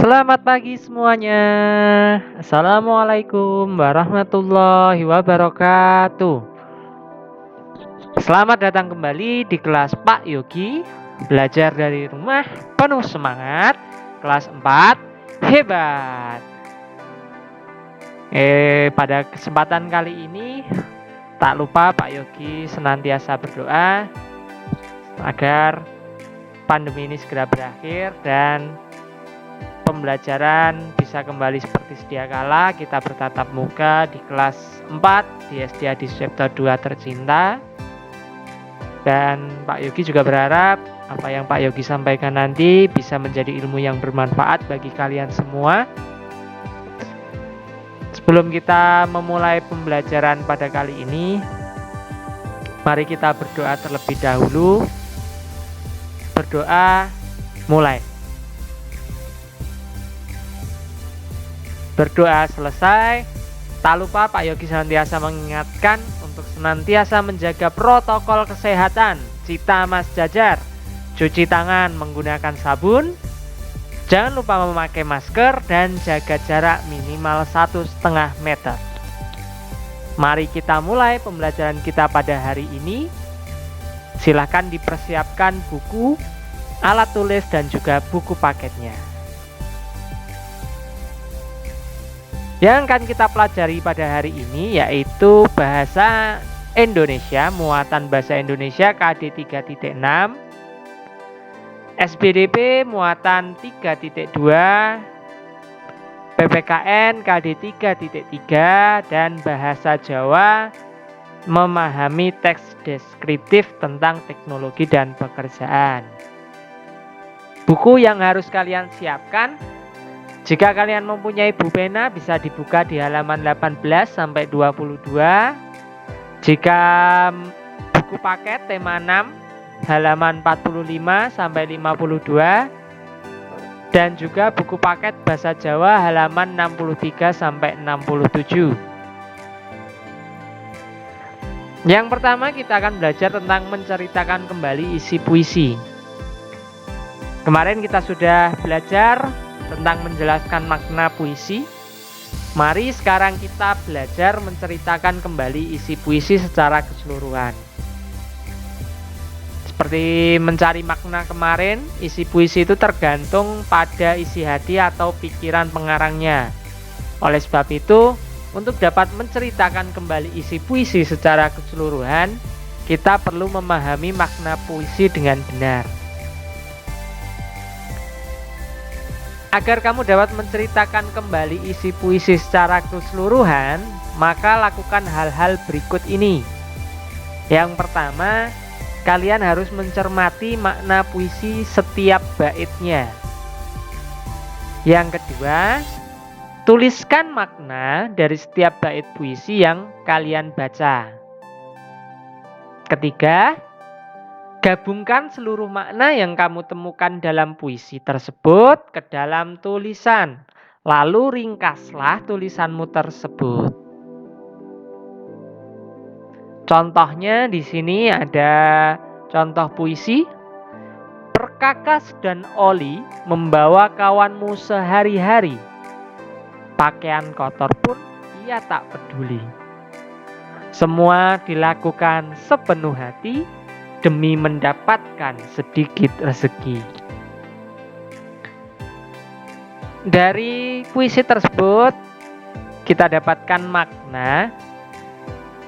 Selamat pagi semuanya. Assalamualaikum warahmatullahi wabarakatuh. Selamat datang kembali di kelas Pak Yogi. Belajar dari rumah penuh semangat. Kelas 4 hebat. Pada kesempatan kali ini tak lupa Pak Yogi senantiasa berdoa agar pandemi ini segera berakhir dan pembelajaran bisa kembali seperti sedia kala. Kita bertatap muka di kelas 4 di SD Adi Sucipto 2 tercinta. Dan Pak Yogi juga berharap apa yang Pak Yogi sampaikan nanti bisa menjadi ilmu yang bermanfaat bagi kalian semua. Sebelum kita memulai pembelajaran pada kali ini, mari kita berdoa terlebih dahulu. Berdoa mulai. Berdoa selesai, tak lupa Pak Yogi senantiasa mengingatkan untuk senantiasa menjaga protokol kesehatan. Cita Mas Jajar, cuci tangan menggunakan sabun, jangan lupa memakai masker dan jaga jarak minimal 1,5 meter. Mari kita mulai pembelajaran kita pada hari ini. Silahkan dipersiapkan buku, alat tulis dan juga buku paketnya. Yang akan kita pelajari pada hari ini yaitu bahasa Indonesia, muatan bahasa Indonesia KD 3.6, SBDP muatan 3.2, PPKN KD 3.3, dan bahasa Jawa memahami teks deskriptif tentang teknologi dan pekerjaan. Buku yang harus kalian siapkan, jika kalian mempunyai pulpena bisa dibuka di halaman 18 sampai 22. Jika buku paket tema 6 halaman 45 sampai 52, dan juga buku paket bahasa Jawa halaman 63 sampai 67. Yang pertama kita akan belajar tentang menceritakan kembali isi puisi. Kemarin kita sudah belajar tentang menjelaskan makna puisi. Mari sekarang kita belajar menceritakan kembali isi puisi secara keseluruhan. Seperti mencari makna kemarin, isi puisi itu tergantung pada isi hati atau pikiran pengarangnya. Oleh sebab itu, untuk dapat menceritakan kembali isi puisi secara keseluruhan, kita perlu memahami makna puisi dengan benar. Agar kamu dapat menceritakan kembali isi puisi secara keseluruhan, maka lakukan hal-hal berikut ini. Yang pertama, kalian harus mencermati makna puisi setiap baitnya. Yang kedua, tuliskan makna dari setiap bait puisi yang kalian baca. Ketiga, gabungkan seluruh makna yang kamu temukan dalam puisi tersebut ke dalam tulisan. Lalu ringkaslah tulisanmu tersebut. Contohnya di sini ada contoh puisi. Perkakas dan oli membawa kawanmu sehari-hari. Pakaian kotor pun ia tak peduli. Semua dilakukan sepenuh hati demi mendapatkan sedikit rezeki. Dari puisi tersebut kita dapatkan makna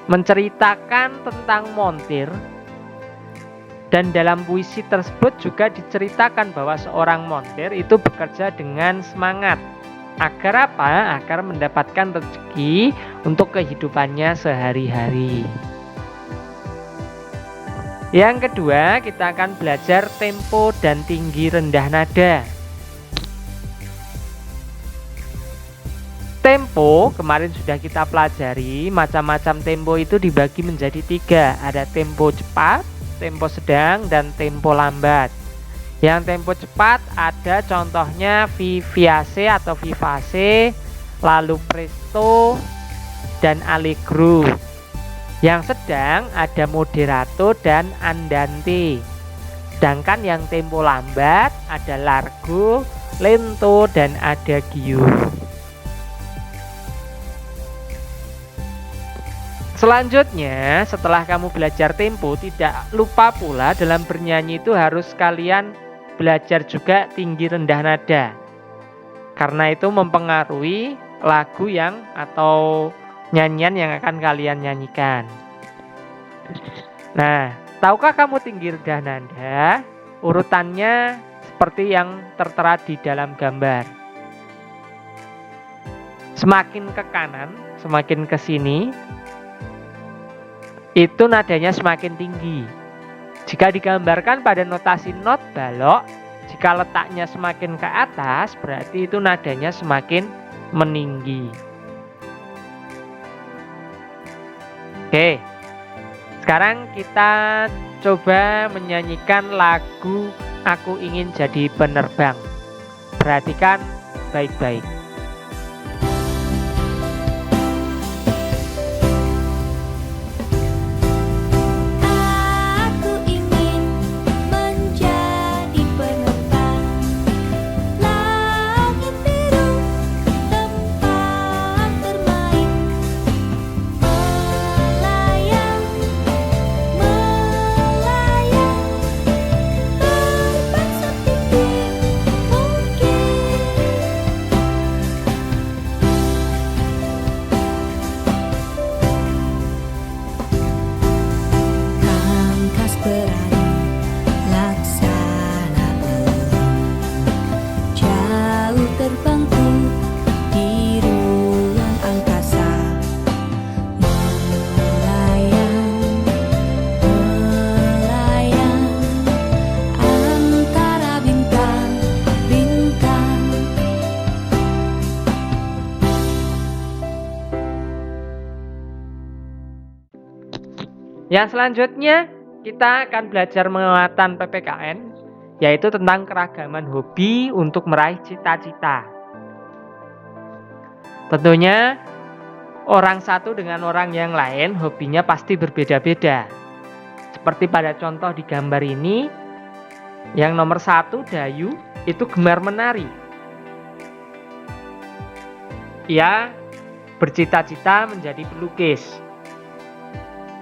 menceritakan tentang montir, dan dalam puisi tersebut juga diceritakan bahwa seorang montir itu bekerja dengan semangat. Agar apa? Agar mendapatkan rezeki untuk kehidupannya sehari-hari. Yang kedua, kita akan belajar tempo dan tinggi rendah nada. Tempo kemarin sudah kita pelajari, macam-macam tempo itu dibagi menjadi 3. Ada tempo cepat, tempo sedang, dan tempo lambat. Yang tempo cepat ada contohnya vivace atau vivace, lalu presto, dan allegro. Yang sedang ada moderato dan andante. Sedangkan yang tempo lambat ada largo, lento, dan adagium. Selanjutnya, setelah kamu belajar tempo, tidak lupa pula dalam bernyanyi itu harus kalian belajar juga tinggi rendah nada. Karena itu mempengaruhi lagu yang atau nyanyian yang akan kalian nyanyikan. Nah, tahukah kamu tinggi rendah nada? Urutannya seperti yang tertera di dalam gambar. Semakin ke kanan, semakin ke sini, itu nadanya semakin tinggi. Jika digambarkan pada notasi not balok, jika letaknya semakin ke atas, berarti itu nadanya semakin meninggi. Oke, sekarang kita coba menyanyikan lagu Aku Ingin Jadi Penerbang. Perhatikan baik-baik. Yang selanjutnya kita akan belajar penguatan PPKN, yaitu tentang keragaman hobi untuk meraih cita-cita. Tentunya orang satu dengan orang yang lain hobinya pasti berbeda-beda. Seperti pada contoh di gambar ini, yang nomor 1 Dayu itu gemar menari. Ia bercita-cita menjadi pelukis.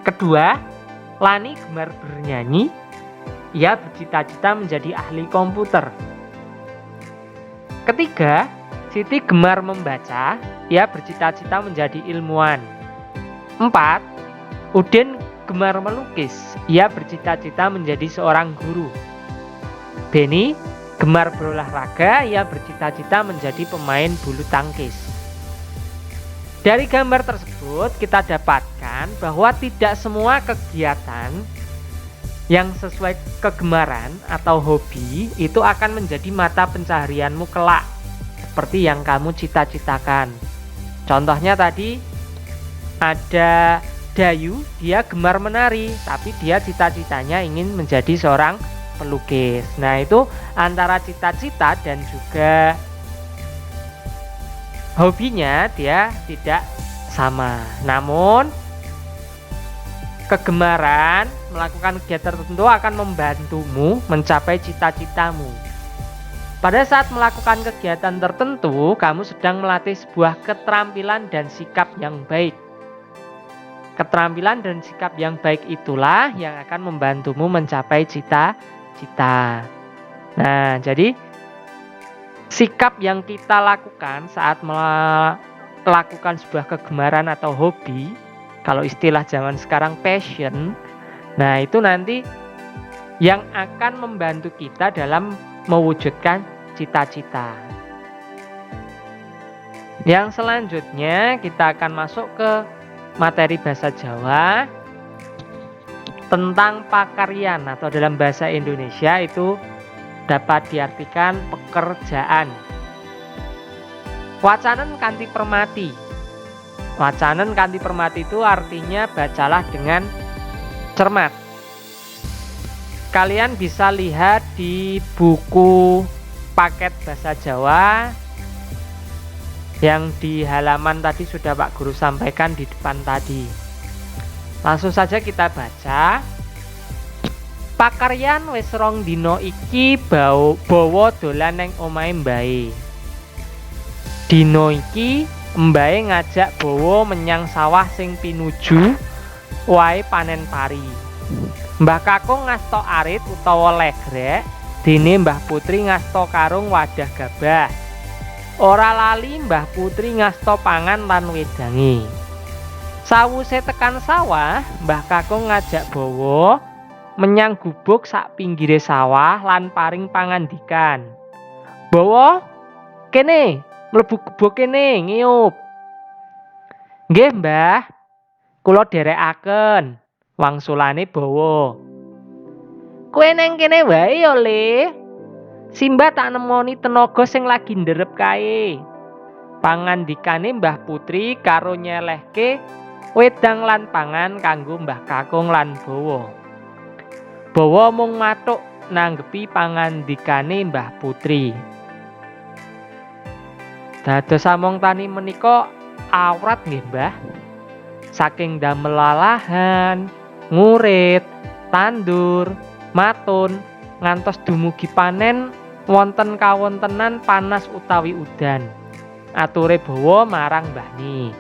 Kedua, Lani gemar bernyanyi. Ia bercita-cita menjadi ahli komputer. Ketiga, Siti gemar membaca. Ia bercita-cita menjadi ilmuwan. 4, Udin gemar melukis. Ia bercita-cita menjadi seorang guru. Beni gemar berolahraga. Ia bercita-cita menjadi pemain bulu tangkis. Dari gambar tersebut kita dapatkan bahwa tidak semua kegiatan yang sesuai kegemaran atau hobi itu akan menjadi mata pencaharianmu kelak seperti yang kamu cita-citakan. Contohnya tadi ada Dayu, dia gemar menari, tapi dia cita-citanya ingin menjadi seorang pelukis. Nah, itu antara cita-cita dan juga hobinya dia tidak sama. Namun kegemaran melakukan kegiatan tertentu akan membantumu mencapai cita-citamu. Pada saat melakukan kegiatan tertentu, kamu sedang melatih sebuah keterampilan dan sikap yang baik. Keterampilan dan sikap yang baik itulah yang akan membantumu mencapai cita-cita. Nah, jadi sikap yang kita lakukan saat melakukan sebuah kegemaran atau hobi, kalau istilah zaman sekarang passion, nah itu nanti yang akan membantu kita dalam mewujudkan cita-cita. Yang selanjutnya kita akan masuk ke materi bahasa Jawa tentang pakaryan atau dalam bahasa Indonesia itu dapat diartikan pekerjaan. Wacanen kanthi permati. Wacanen kanthi permati itu artinya bacalah dengan cermat. Kalian bisa lihat di buku paket bahasa Jawa yang di halaman tadi sudah Pak Guru sampaikan di depan tadi. Langsung saja kita baca. Pakaryan wis 2 dina iki bawa dolan neng omahe mbahe. Dina iki mbahe ngajak bawa menyang sawah sing pinuju wae panen pari. Mbah Kakung ngasta arit utawa legrek, dene Mbah Putri ngasta karung wadah gabah. Ora lali Mbah Putri ngasta pangan lan wedange. Sawuse tekan sawah, Mbah Kakung ngajak bawa menyang gubuk sak pinggire sawah lan paring pangandikan. Bawa, kene, mlebu gubuk kene, ngiyup. Nggih, Mbah. Kula dherekaken, wangsulane Bawa. Kowe neng kene wae ya, Le. Simbah tak nemoni tenaga sing lagi nderep kae. Pangandikane Mbah Putri karo nyelehke wedang lan pangan kanggo Mbah Kakung lan Bawa. Bawa mung matuk nanggepi pangandikane Mbah Putri. Dados samong tani menika awrat nggih, Mbah. Saking damel lalahan, ngurit, tandur, matun, ngantos dumugi panen wonten kawontenan panas utawi udan. Ature Bawa marang Mbahni.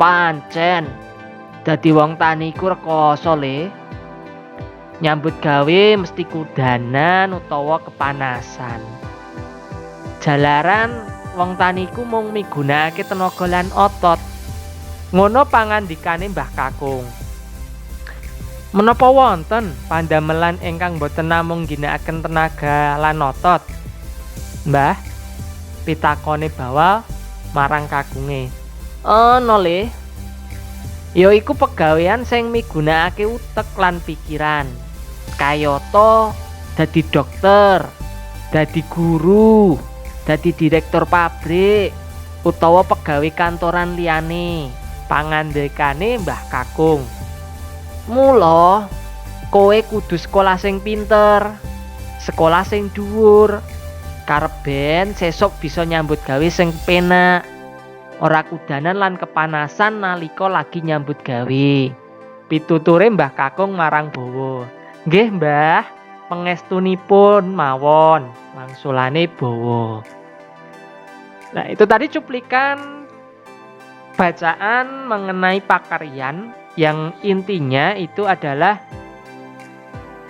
Pancen dadi wong tani iku rekoso, Le. Nyambut gawe mesti kudanan utawa kepanasan. Jalaran wong tani iku mung migunakake tenaga lan otot. Ngono pangandikane Mbah Kakung. Menapa wonten pandamelan ingkang boten namung ginakaken tenaga lan otot? Mbah, pitakone Bawa marang kakunge. Ana, Le. Ya iku pegawean sing migunakake utek lan pikiran. Kayata dadi dokter, dadi guru, dadi direktur pabrik, utawa pegawe kantoran liyane. Pangandikane Mbah Kakung. Mula kowe kudu sekolah sing pinter, sekolah sing dhuwur, karep ben sesuk bisa nyambut gawe sing penak. Ora kudanan lan kepanasan nalika lagi nyambut gawe. Pituture Mbah Kakung marang Bawa. Nggih, Mbah, pangestunipun mawon, wangsulane Bawa. Nah, itu tadi cuplikan bacaan mengenai pakaryan yang intinya itu adalah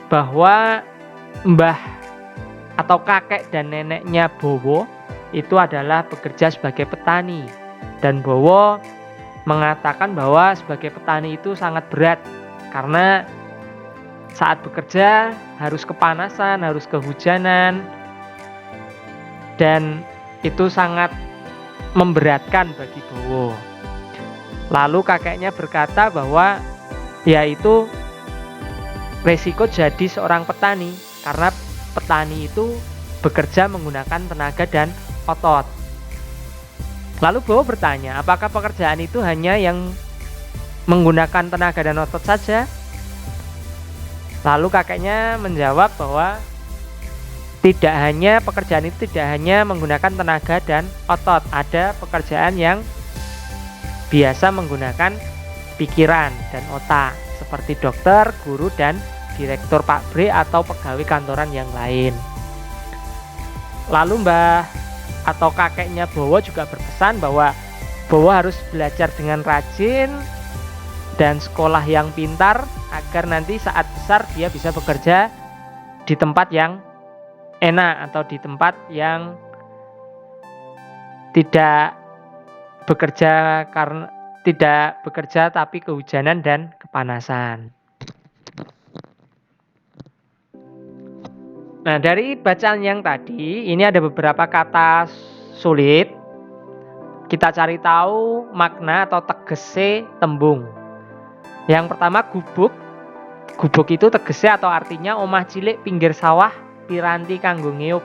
bahwa mbah atau kakek dan neneknya Bawa itu adalah bekerja sebagai petani. Dan Bawa mengatakan bahwa sebagai petani itu sangat berat karena saat bekerja harus kepanasan, harus kehujanan, dan itu sangat memberatkan bagi Bawa. Lalu kakeknya berkata bahwa yaitu resiko jadi seorang petani karena petani itu bekerja menggunakan tenaga dan otot. Lalu Bawa bertanya, apakah pekerjaan itu hanya yang menggunakan tenaga dan otot saja? Lalu kakeknya menjawab bahwa pekerjaan itu tidak hanya menggunakan tenaga dan otot. Ada pekerjaan yang biasa menggunakan pikiran dan otak, seperti dokter, guru, dan direktur pabrik atau pegawai kantoran yang lain. Lalu mbah atau kakeknya Bawa juga berpesan bahwa Bawa harus belajar dengan rajin dan sekolah yang pintar agar nanti saat besar dia bisa bekerja di tempat yang enak atau di tempat yang tidak bekerja tapi kehujanan dan kepanasan. Nah, dari bacaan yang tadi ini ada beberapa kata sulit. Kita cari tahu makna atau tegese tembung. Yang pertama gubuk. Gubuk itu tegese atau artinya omah cilik pinggir sawah piranti kanggo ngiyup.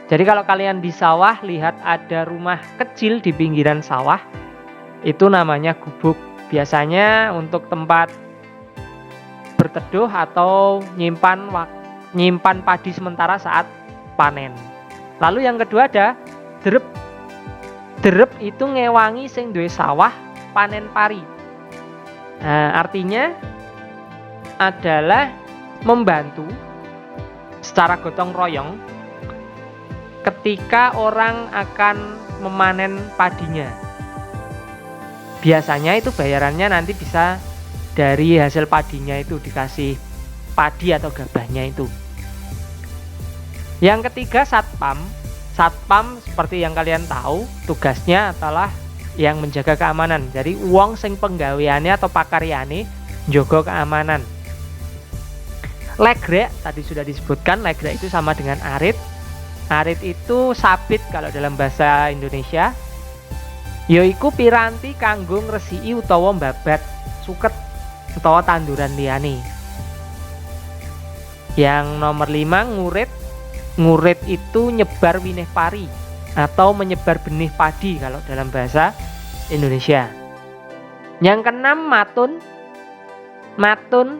Jadi kalau kalian di sawah lihat ada rumah kecil di pinggiran sawah, itu namanya gubuk. Biasanya untuk tempat berteduh atau nyimpan padi sementara saat panen. Lalu yang kedua ada derep. Derep itu ngewangi sing duwe sawah panen pari. Nah, artinya adalah membantu secara gotong royong ketika orang akan memanen padinya. Biasanya itu bayarannya nanti bisa dari hasil padinya itu, dikasih padi atau gabahnya itu. Yang ketiga, satpam. Satpam seperti yang kalian tahu, tugasnya adalah yang menjaga keamanan. Jadi wong sing penggaweane atau pakaryane njogo keamanan. Legrek tadi sudah disebutkan, legrek itu sama dengan arit. Arit itu sabit kalau dalam bahasa Indonesia. Yaiku piranti kanggo ngresiki utawa mbabat suket utawa tanduran liyane. Yang nomor 5, ngurit. Ngurit itu nyebar winih pari atau menyebar benih padi kalau dalam bahasa Indonesia. Yang keenam, matun. Matun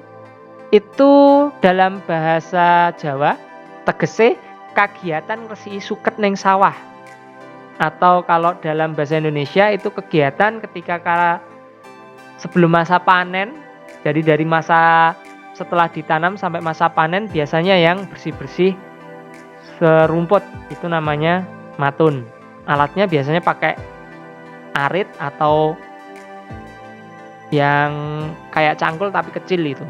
itu dalam bahasa Jawa tegese kegiatan ngresiki suket ning sawah. Atau kalau dalam bahasa Indonesia itu kegiatan ketika sebelum masa panen. Jadi dari masa setelah ditanam sampai masa panen biasanya yang bersih-bersih serumput, itu namanya matun. Alatnya biasanya pakai arit atau yang kayak cangkul tapi kecil itu.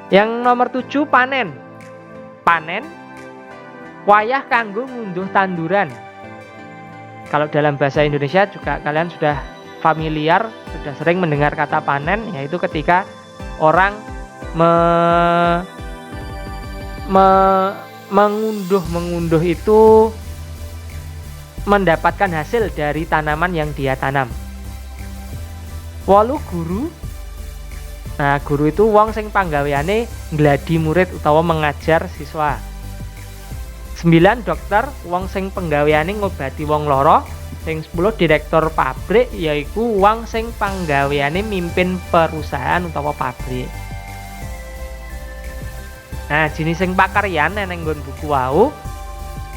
Yang nomor 7, panen. Panen wayah kanggo ngunduh tanduran. Kalau dalam bahasa Indonesia juga kalian sudah familiar, sudah sering mendengar kata panen, yaitu ketika orang mengunduh itu mendapatkan hasil dari tanaman yang dia tanam. 8, guru. Nah, guru itu wong sing panggaweane ngladi murid utawa mengajar siswa. 9, dokter, wong sing penggaweane ngobati wong lara. Sing 10, direktur pabrik, yaiku wong sing panggaweane mimpin perusahaan utawa pabrik. Nah, jenis sing pakaryan neng nggon buku wau.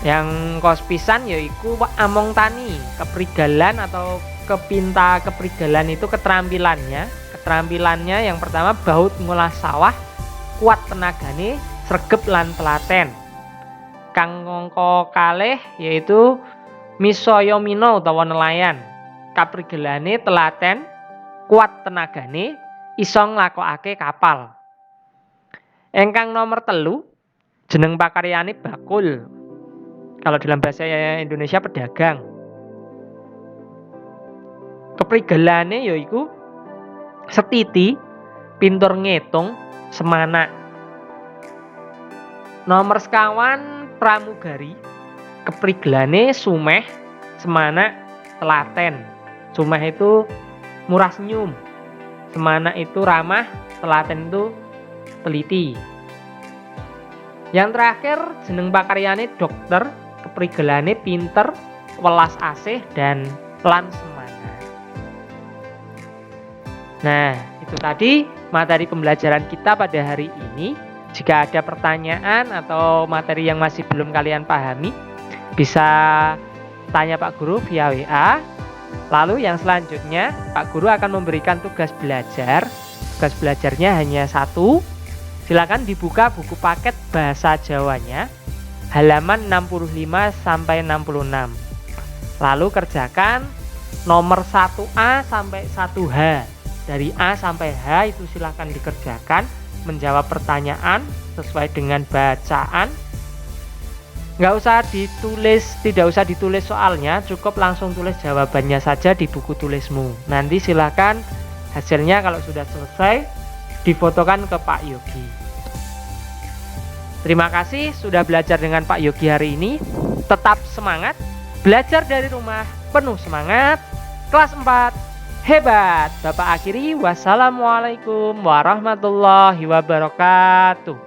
Yang kospisan yaiku among tani, keprigalan atau keprigalan itu keterampilannya. Keterampilannya yang pertama baut ngolah sawah, kuat tenagane, sregep lan telaten. Kang ngangka kalih yaitu misaya mina utawa nelayan. Kaprigelane telaten, kuat tenagane, iso nglakokake kapal. Engkang nomor 3, jeneng pakaryane bakul. Kalau dalam bahasa Indonesia pedagang. Keprigelane yaiku setiti, pintur ngitung, semana. Nomor 5, pramugari. Keprigelane sumeh, semana, telaten. Sumeh itu murah senyum, semana itu ramah, telaten itu teliti. Yang terakhir, jeneng pakaryane dokter. Keprigelane pinter, welas asih, dan lan semana. Nah, itu tadi materi pembelajaran kita pada hari ini. Jika ada pertanyaan atau materi yang masih belum kalian pahami, bisa tanya Pak Guru via WA. Lalu yang selanjutnya, Pak Guru akan memberikan tugas belajar. Tugas belajarnya hanya 1. Silakan dibuka buku paket bahasa Jawanya, halaman 65 sampai 66. Lalu kerjakan nomor 1A sampai 1H. Dari A sampai H itu silakan dikerjakan, menjawab pertanyaan sesuai dengan bacaan. Tidak usah ditulis soalnya, cukup langsung tulis jawabannya saja di buku tulismu. Nanti silakan hasilnya kalau sudah selesai difotokan ke Pak Yogi. Terima kasih sudah belajar dengan Pak Yogi hari ini. Tetap semangat, belajar dari rumah penuh semangat. Kelas 4 hebat. Bapak akhiri, wassalamualaikum warahmatullahi wabarakatuh.